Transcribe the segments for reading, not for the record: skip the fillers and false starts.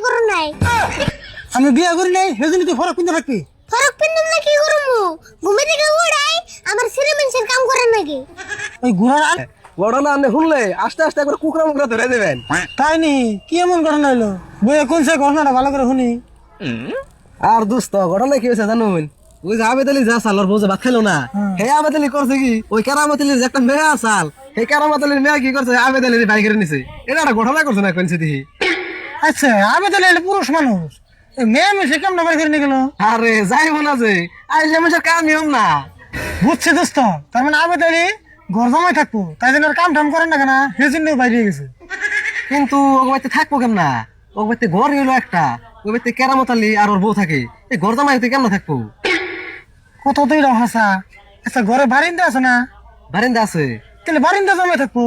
করো নাই। আমি বিয়া করি নাই সেজন্য তুই ফরক পিনতে থাকবি। ফরক পিন্দুম না কি করমু? ঘুমে থেকে উড়াই আমার ছেলে মানুষের কাম করেন নাকি? ওই ঘোড়ার ঘটনা আনে শুনলে আস্তে আস্তে একবার কুকরা মুকরা ধরে দেবেন। তাই নি কি এমন ঘটনা হইলো? বইয়ে কোন সে ঘটনাটা ভালো করে শুনি। আর দোস্ত ঘটনা কি হয়েছে জানুন? ওই যে আবেদ আলী যা সাল ওর বউ যে ভাত খেলো না, হে আবেদ আলী করছে কি ওই কেরামত আলীর যে একটা মেয়ে আসাল, সেই কেরামত আলীর মেয়ে কি করছে আবেদ আলীর বাইক করে নিছে। এটা একটা ঘটনা করছে না কোনছে দেখি। আচ্ছা আমি তাহলে এটা পুরুষ মানুষ, মেয়ে মেয়ে কেমন বাড়ি করে নিয়ে গেল? আরে যাইব না যে আইলে মানুষের কাম নিয়ম না। বুঝছে দোস্ত, তার মানে আবেদ আলী ঘর জমাই থাকবো, তাই জন্য আর কাম টাম করেন না কেন, সেই জন্য বাইরে গেছে। কিন্তু ও বাড়িতে থাকবো কেমন? ও বাড়িতে ঘর হইলো একটা, ওই বাড়িতে কেরামত আলী আর ওর বউ থাকে, এই ঘর জামাইতে কেমন থাকবো? কত তুই হাসা। আচ্ছা ঘরে বারিন্দা আছে না? বারিন্দা আছে। তাহলে বারিন্দা জমাই থাকবো।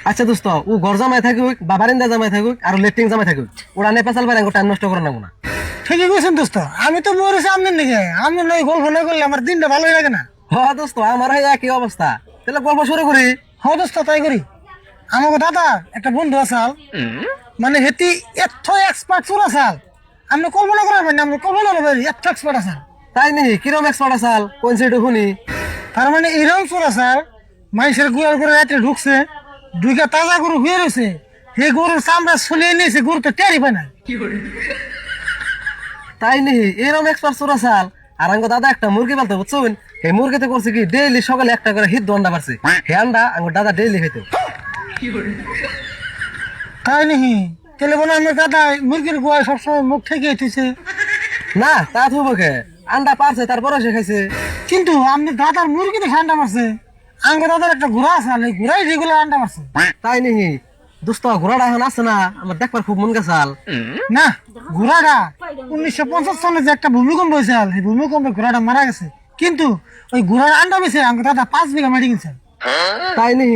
আচ্ছা দোস্ত ও ঘর জামাই থাকুক বা বারিন্দা জামাই থাকুক আর লেট্রিন জামাই থাকুক, ওরা নে পেশাল বাইরে টাইম নষ্ট করে নেবো না। ঠিকই বলছেন দোস্ত, আমি তো মরেছি আপনার নাকি, আমি নয় গল্প না করলে আমার দিনটা ভালোই লাগে না। হ্যাঁ দোস্ত আমার একই অবস্থা, তাহলে গল্প শুরু করি। হ্যাঁ দোস্ত তাই করি। আমাকে দাদা একটা বন্ধু আসাল, মানে হেতি এত এক্সপার্ট চোর আসাল, আপনি কল্পনা করার পারেন, আপনি কল্পনা করবেন এত এক্সপার্ট আসাল। তাই নি কিরম এক্সপার্ট আসাল কোন সাইডে শুনি? তার মানে এরকম চোর আসাল, মানুষের গুয়ার করে রাতে ঢুকছে, দুইটা তাজা গরু হয়ে রয়েছে, সেই গরুর চামড়া ছুলিয়ে নিয়েছে, গরু তো টেরি পায় না। তাই নি এরম এক্সপার্ট চোর আসাল। আর আঙ্গ দাদা একটা মুরগি পালতে বুঝছেন, এই মুরগিতে করছে কি ডেইলি সকালে একটা করে হিট আন্ডা পারছে, হে আন্ডা আঙ্গ দাদা ডেইলি খাইতো। তাই নাকি? তাহলে বলে আমার দাদা মুরগির গোয়ায় সবসময় মুখ ঠেকে উঠেছে। না তা থুবো কে, আন্ডা পারছে তারপরে সে খাইছে। কিন্তু আপনি দাদার মুরগি দেখে আন্ডা মারছে, আঙ্গ দাদার একটা ঘোড়া আছে, এই ঘোড়াই রেগুলার আন্ডা মারছে। তাই নি দোস্ত ঘোড়াটা এখন আছে না, আমার দেখবার খুব মন গেছাল। না, ঘোড়াটা 1950 সালে যে একটা ভূমিকম্প হয়েছিল, সেই ভূমিকম্পে ঘোড়াটা মারা গেছে, কিন্তু ওই ঘোড়ার আন্ডা বেছে আঙ্গ দাদা 5 বিঘা মাটি কিনছে। তাই নি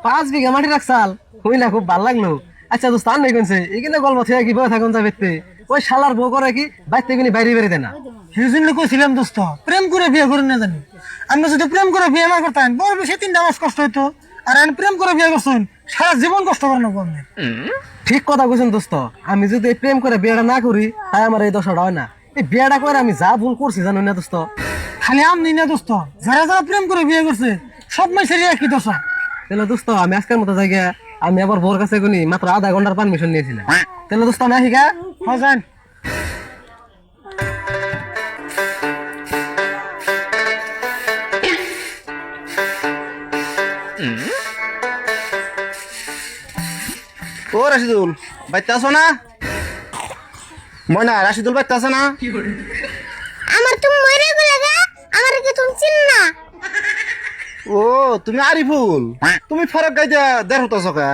5 বিঘা মাটি রাখছাল, হইলা খুব ভাল লাগলো। আচ্ছা দোস্ত আর নেই কোনছে এখানে গল্প থেকে কি বয়ে থাকুন যাবে, ওই শালার বউ করে কি বাইতে কিনি বাইরে বেরিয়ে দেয় না। সেই জন্য কইছিলাম দোস্ত প্রেম করে বিয়ে করে না জানি, আপনি যদি প্রেম করে বিয়ে না করতেন বড় বেশি 3টা মাস কষ্ট হইতো, আর আমি প্রেম করে বিয়ে করছেন সারা জীবন কষ্ট করে নেবো আপনি। ঠিক কথা কইছেন দোস্ত, আমি যদি এই প্রেম করে বিয়েটা না করি তাই আমার এই দশাটা হয় না। এই বিয়েটা করে আমি যা ভুল করছি জানো না দোস্ত। খালি আমি না দোস্ত, যারা যারা প্রেম করে বিয়ে করছে সব মাইসেরই একই দশা। তাহলে দোস্ত আমি আজকের মতো জায়গা আমি আবার বোর কাছে গুনি মাত্র আধা ঘন্টার পারমিশন নিয়েছিলাম। তাহলে দোস্ত আমি আসি গা। হ্যাঁ যান। ও রাশিদুল বাইতে আছো না? ময়না রাশিদুল বাইতে আছে না? আমার তুমি মরে গেলে গা, আমার কি তুমি চিন না? ও তুমি আরিফুল, তুমি ফরক গাইতে দেড় হতো সকা।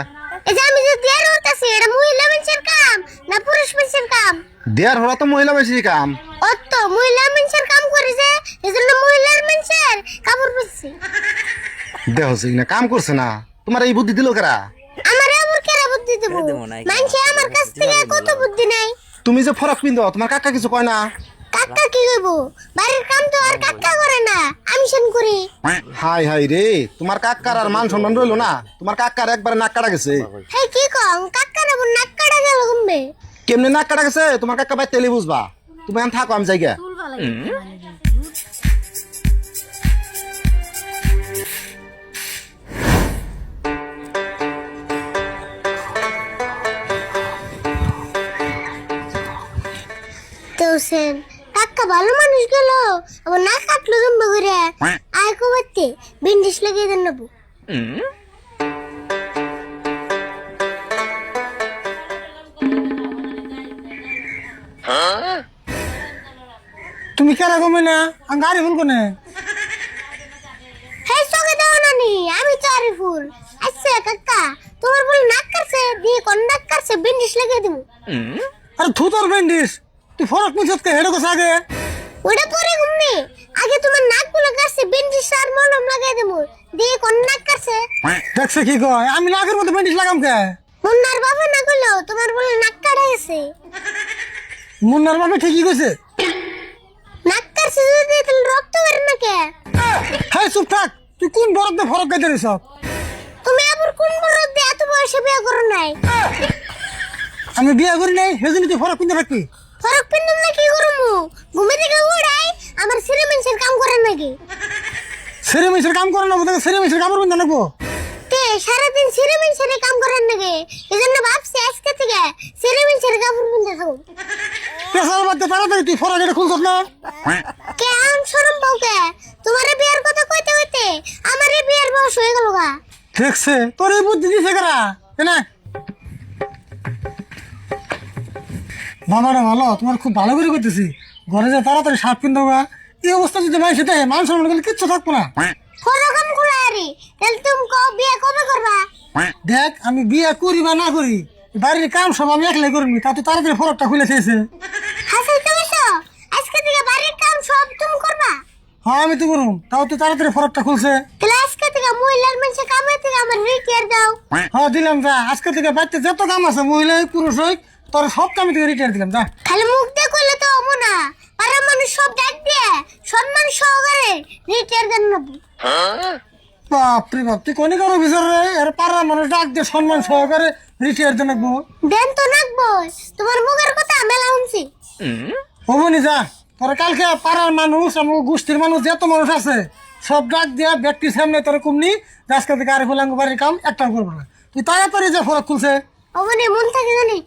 এই যে আমি যে দেয়ার হতাছি, এটা মহিলা মানুষের কাম না পুরুষ মানুষের কাম? দেড় হরা তো মহিলা বেশি কাম। অত মহিলা মানুষের কাম করে যে, এজন্য মহিলার মানুষের কাপড় পরছি। দেহ হচ্ছে না কাম করছে না, তোমার এই বুদ্ধি দিল কারা? আমার আবার কেরা বুদ্ধি দেব? মানুষে আমার কাছ থেকে কত বুদ্ধি নাই। তুমি যে ফরক পিন্ধো তোমার কাকা কিছু কয় না? কাকা কি করবো, বাড়ির কাম তো আর কাকা করে না, আমি সেন করি। হাই হাই রে, তোমার কাকার আর মান সম্মান রইলো না, তোমার কাকার একবারে নাক কাটা গেছে। হে কি কম, কাকা না নাক কাটা গেল কমবে? কেমনে নাক কাটা গেছে তোমার কাকা বাইতে তেলে বুঝবা। তুমি এখন থাকো আমি জায়গা। তোসেন কাকা ভালো মানুষ গেল, আবার না কাটলো জম্বা করে আয় কোবাতে বিন্ডিশ লাগিয়ে দেন নেবো। তুমি কেন কমে না আমি গাড়ি ভুল কোনে? হে চোখে দাও নানি, আমি তো আরিফুল। আচ্ছা কাকা তোমার বলে নাক কাটছে, দিয়ে কোন নাক কাটছে বিন্ডিশ লাগিয়ে দেবো। আরে থুতর বেন্ডিস, তুই ফরক মিশতকে হেডে কোস আগে। ওটা পরে ঘুমনি, আগে তোমার নাক গুলো কাটছে বিন্ডিশ আর মলম লাগিয়ে দেবো, দিয়ে কোন নাক কাটছে। দেখছে কি কয়, আমি নাকের মধ্যে বেন্ডিস লাগাম কে? মুন্নার বাবা না গেলো তোমার বলে নাক কাটা গেছে। মুন্নার বাবা ঠিকই কইছে। নাক কাটছে যদি তাহলে রক্ত বের না কে? হ্যাঁ চুপ থাক, তুই কোন বরফ দিয়ে ফরক গাইতে রে সব? তুমি আবার কোন বড় দিয়ে এত বয়সে বিয়ে করো নাই? আমি বিয়ে করি নাই সেজন্য তুই ফরক কিনতে থাকবি। ফরক পিন্দুম না কি করমু? ঘুমে থেকে উড়াই আমার সিরে মানুষের কাম করেন নাকি? সেরে মিশের কাম করে নেবো তোকে, সেরে মিশের কাপড় কিনতে নেবো। তে সারাদিন সিরে মানুষের কাম করেন নাকি? এজন্য ভাবছি আজকে থেকে সিরে মানুষের কাপড় পিন্দে থাকবো। পেশার মধ্যে তাড়াতাড়ি তুই ফরক এটা খুলছত না। কে আম শরম পাওকে? তোমারে বিয়ের কথা কইতে কইতে আমারে বিয়ের বয়স হয়ে গেল গা। দেখছে তোর এই বুদ্ধি দিছে কারা না? বাবারা ভালো, তোমার খুব ভালো করে করতেছি। ঘরে যা তাড়াতাড়ি শার্ট কিনতে গা। এই অবস্থা যদি ভাই সেটা মানুষ গেলে কিচ্ছু থাকবো না। ফরকাম খুলারি তাহলে তুমি বিয়ে কবে করবা? দেখ আমি বিয়ে করি বা না করি, বাড়ির কাম সব আমি একলাই করবি, তা তো তাড়াতাড়ি ফরকটা খুলে খেয়েছে। হাসিল তুমি আজকে থেকে বাড়ির কাম সব তুমি করবা? হ্যাঁ আমি তো করুম, তাও তো তাড়াতাড়ি ফরকটা খুলছে। তাহলে আজকে থেকে মহিলার মানুষের কামের থেকে আমার রিটায়ার দাও। হ্যাঁ দিলাম, যা আজকে থেকে বাড়িতে যত কাম আছে মহিলা হোক পুরুষ হোক তোর সব কামে থেকে রিটায়ার দিলাম যা। খালি মুখ দিয়ে কইলে তো হবো না, পাড়ার মানুষ সব ডাক দিয়ে সম্মান সহকারে রিটায়ার দেন নেবো। বাপরে বাপ, তুই কোনি কারো বিচার রে? আর পাড়ার মানুষ ডাক দিয়ে সম্মান সহকারে রিটায়ার দিয়ে রাখবো। দেন তো নাকবো, তোমার মুখের কথা মেলা শুনছি। হবনি যা, তোর কালকে পাড়ার মানুষ আমার গোষ্ঠীর মানুষ যত মানুষ আছে সব ডাক দিয়া ব্যক্তির সামনে তোর কমনি আজকে থেকে আর হলাঙ্গ বাড়ির কাম একটা করবো না। তুই তাড়াতাড়ি যে ফরক খুলছে। হবনি মন থাকে জানি।